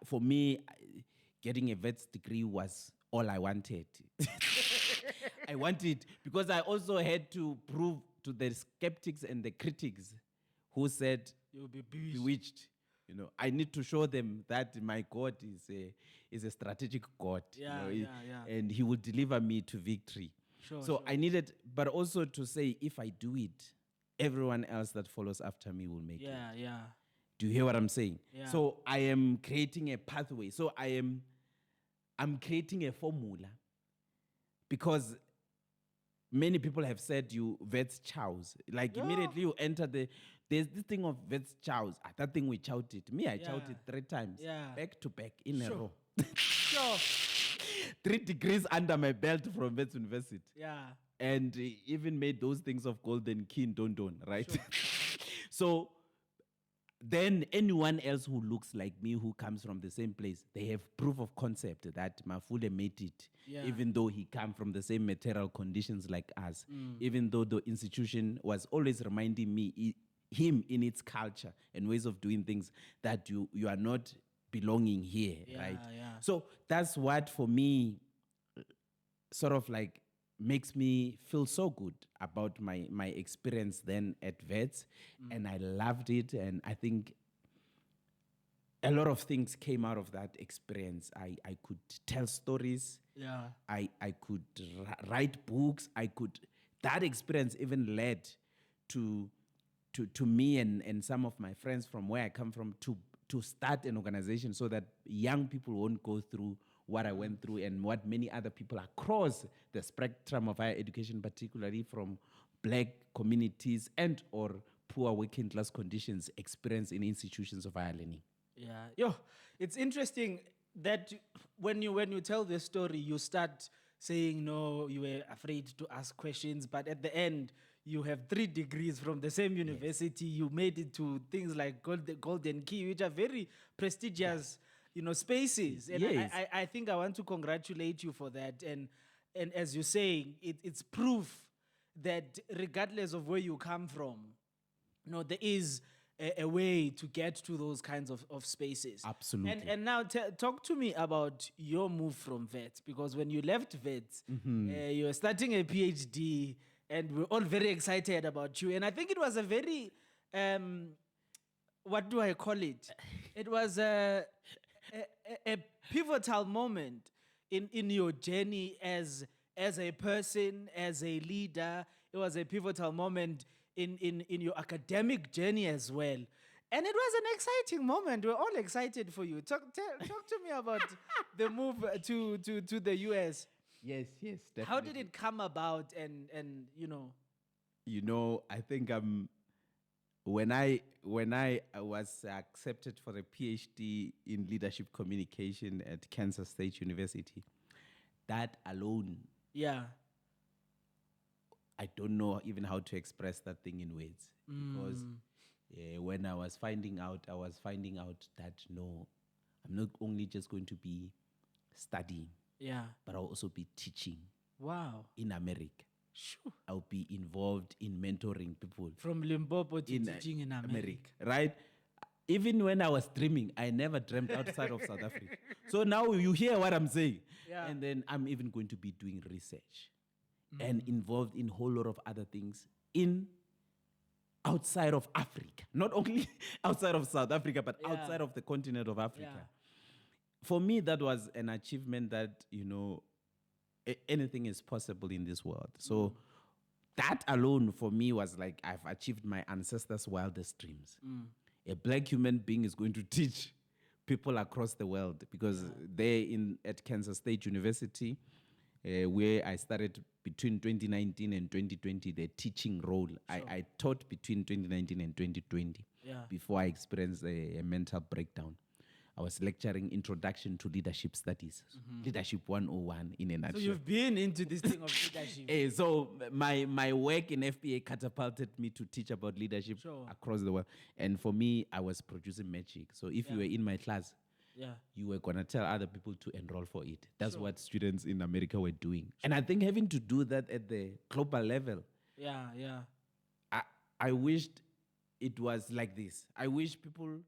for me, getting a vet's degree was all I wanted. I wanted, because I also had to prove to the skeptics and the critics who said You'll be bewitched. I need to show them that my God is a strategic God. And he will deliver me to victory. So I needed, but also to say, if I do it, everyone else that follows after me will make it. Do you hear what I'm saying? So I am creating a pathway. So I'm creating a formula, because many people have said you vets chows. Immediately you enter there's this thing of vets chows. That thing we chowed. Me, I chowed it 3 times. Back to back in a row. 3 degrees under my belt from Vets University. And even made those things of golden king don, right? So then anyone else who looks like me, who comes from the same place, they have proof of concept that Mafule made it, even though he came from the same material conditions like us, even though the institution was always reminding me, him in its culture and ways of doing things, that you are not belonging here, right? So that's what, for me, sort of like makes me feel so good about my experience then at Vets. And I loved it. And I think a lot of things came out of that experience. I could tell stories. I could write books. That experience even led to me and some of my friends from where I come from to start an organization, so that young people won't go through what I went through and what many other people across the spectrum of higher education, particularly from black communities and or poor working class conditions, experience in institutions of higher learning. It's interesting that when you tell this story, you start saying, no, you were afraid to ask questions, but at the end, you have 3 degrees from the same university. You made it to things like Golden Key, which are very prestigious, spaces. And I think I want to congratulate you for that. And as you're saying, it's proof that regardless of where you come from, there is a way to get to those kinds of spaces. Absolutely. And now talk to me about your move from Vets, because when you left Vets, you were starting a PhD, and we're all very excited about you. And I think it was a very, what do I call it? It was a pivotal moment in your journey as a person, as a leader. It was a pivotal moment in your academic journey as well. And it was an exciting moment. We're all excited for you. Talk to me about the move to the US. Yes, definitely. How did it come about? And I think when I was accepted for a PhD in leadership communication at Kansas State University, that alone, I don't know even how to express that thing in words. Because when I was finding out that no, I'm not only just going to be studying, but I'll also be teaching. Wow. In America. Sure. I'll be involved in mentoring people. From Limpopo to teaching in America. Right? Even when I was dreaming, I never dreamt outside of South Africa. So now you hear what I'm saying. And then I'm even going to be doing research and involved in a whole lot of other things outside of Africa. Not only outside of South Africa, but outside of the continent of Africa. For me, that was an achievement that, anything is possible in this world. So that alone for me was like, I've achieved my ancestors' wildest dreams. A black human being is going to teach people across the world, because they're at Kansas State University, where I started between 2019 and 2020, the teaching role. Sure. I taught between 2019 and 2020 before I experienced a mental breakdown. I was lecturing Introduction to Leadership Studies, Leadership 101 in a nutshell. So you've been into this thing of leadership. So my work in FBA catapulted me to teach about leadership across the world. And for me, I was producing magic. So if you were in my class, you were going to tell other people to enroll for it. That's what students in America were doing. And I think having to do that at the global level, I wished it was like this. I wish people